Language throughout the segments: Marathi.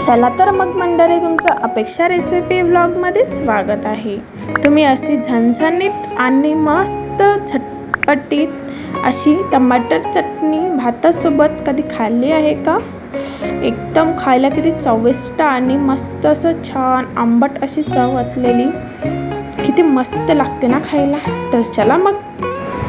चला तर मग मंडळी, तुमचं अपेक्षा रेसिपी व्लॉगमध्ये स्वागत आहे। तुम्ही अशी झणझणीत आणि मस्त झटपटीत अशी टमाटर चटणी भातासोबत कधी खाल्ली आहे का? एकदम खायला किती चविष्ट आणि मस्त असं छान आंबट अशी चव असलेली किती मस्त लागते ना खायला। तर चला मग,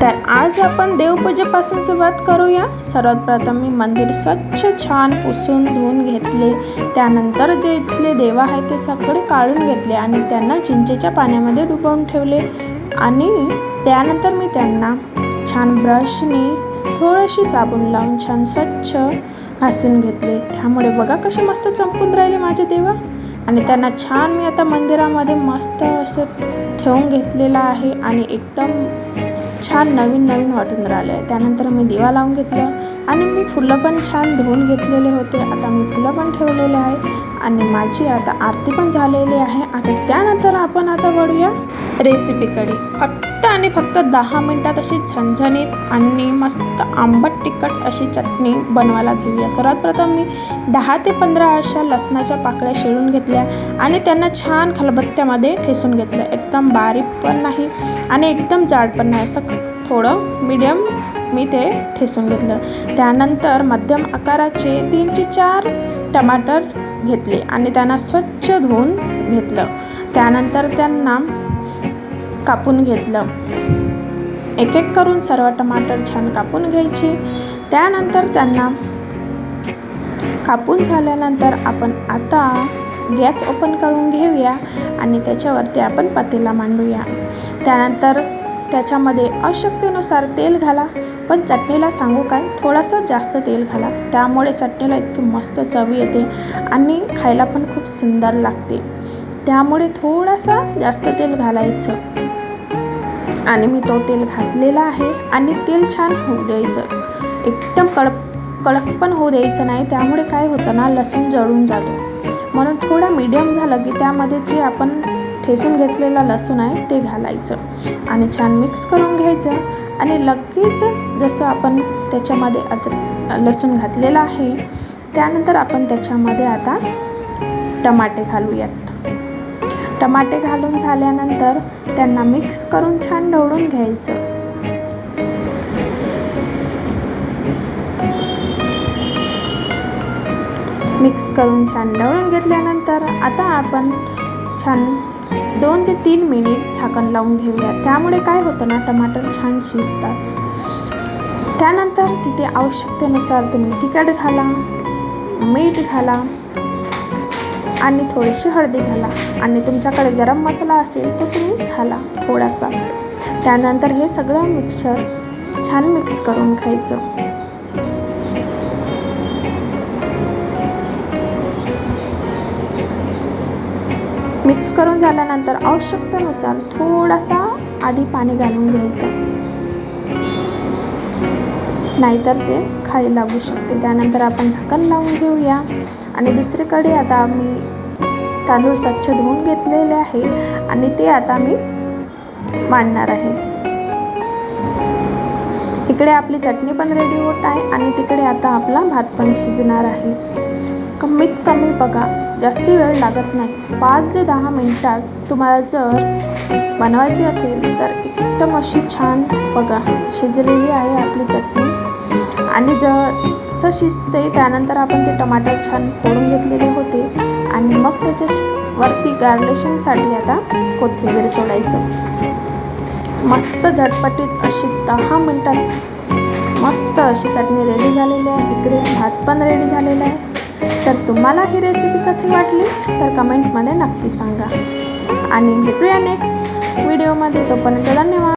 तर आज आपण देवपूजेपासून सुरुवात करूया। सर्वात प्रथम मी मंदिर स्वच्छ छान पुसून धुवून घेतले। त्यानंतर जे इथले देव आहे ते सगळे काढून घेतले आणि त्यांना चिंचेच्या पाण्यामध्ये डुबवून ठेवले आणि त्यानंतर मी त्यांना छान ब्रशनी थोडीशी साबण लावून छान स्वच्छ घासून घेतले। त्यामुळे बघा कसे मस्त चमकून राहिले माझे देव। आणि त्यांना छान मी आता मंदिरामध्ये मस्त असं ठेवून घेतलेलं आहे आणि एकदम छान नवीन नवीन वाटून राहिले। त्यानंतर मी दिवा लावून घेतलं आणि मी फुलं पण छान धुवून घेतलेले होते। आता मी फुलं पण ठेवलेले आहे आणि माझी आता आरती पण झालेली आहे। आता त्यानंतर आपण आता वळूया रेसिपीकडे। फक्त आणि फक्त 10 मिनिटात अशी झणझणीत आणि मस्त आंबट तिखट अशी चटणी बनवायला घेऊया। सर्वात प्रथम मी 10 ते 15 अशा लसणाच्या पाकळ्या शिळून घेतल्या आणि त्यांना छान खलबत्त्यामध्ये ठेसून घेतलं। एकदम बारीक पण नाही आणि एकदम जाड पण नाही, असं थोडं मीडियम मी ते ठेसून घेतलं। त्यानंतर मध्यम आकाराचे 3 ते 4 टमाटर घेतले आणि त्यांना स्वच्छ धुवून घेतलं। त्यानंतर त्यांना कापून घेतलं। एक एक करून सर्व टमाटर छान कापून घ्यायचे। त्यानंतर त्यांना कापून झाल्यानंतर आपण आता गॅस ओपन करून घेऊया आणि त्याच्यावरती आपण पातेला मांडूया। त्यानंतर त्याच्यामध्ये आवश्यकतेनुसार तेल घाला, पण चटणीला सांगू काय, थोडंसं जास्त तेल घाला, त्यामुळे चटणीला इतकी मस्त चव येते आणि खायला पण खूप सुंदर लागते। त्यामुळे थोडंसं जास्त तेल घालायचं आणि मी तो तेल घातलेला आहे आणि तेल छान होऊ द्यायचं, एकदम कडक पण होऊ द्यायचं नाही, त्यामुळे काय होतं ना, लसूण जळून जातो। म्हणून थोडा मीडियम झालं की त्यामध्ये जे आपण ठेसून घेतलेला लसूण आहे ते घालायचं आणि छान मिक्स करून घ्यायचं आणि लगेचच जसं आपण त्याच्यामध्ये लसूण घातलेला आहे त्यानंतर आपण त्याच्यामध्ये आता टमाटे घालूयात। टमाटे घालून झाल्यानंतर त्यांना मिक्स करून छान ढवळून घ्यायचं। मिक्स करून छान ढवळून घेतल्यानंतर आता आपण छान 2 ते 3 मिनिट झाकण लावून घेऊया। त्यामुळे काय होतं ना, टमाटर छान शिजतात। त्यानंतर तिथे आवश्यकतेनुसार तुम्ही तिखट घाला, मीठ घाला आणि थोडीशी हळदी घाला आणि तुमच्याकडे गरम मसाला असेल तर तुम्ही घाला थोडासा। त्यानंतर हे सगळं मिक्सचर छान मिक्स करून घ्यायचं। मिक्स करून झाल्यानंतर आवश्यकतेनुसार थोडासा आधी पाणी घालून घ्यायचं, नाहीतर ते खाली लागू शकते। त्यानंतर आपण झाकण लावून घेऊया आणि दुसरीकडे आता मी तांदूळ स्वच्छ धुवून घेतलेले आहे आणि ते आता मी मांडणार आहे। इकडे आपली चटणी पण रेडी होत आहे आणि तिकडे आता आपला भात पण शिजणार आहे। कमीत कमी बघा, जास्त वेळ लागत नाही, 5 ते 10 मिनिटात तुम्हाला जर बनवायची असेल तर एकदम अशी छान बघा शिजलेली आहे आपली चटणी। आणि जसं शिजते त्यानंतर आपण ते टमाटर छान फोडून घेतलेले होते आणि मग त्याच्यावरती गार्निशिंगसाठी आता कोथिंबीर सोडायचं। मस्त झटपटीत अशी 10 मिनिटात मस्त अशी चटणी रेडी झालेली आहे। इकडे भात पण रेडी झालेला आहे। तर तुम्हाला ही रेसिपी कशी वाटली तर कमेंटमध्ये नक्की सांगा आणि भेटूया नेक्स्ट व्हिडिओमध्ये। तोपर्यंत धन्यवाद।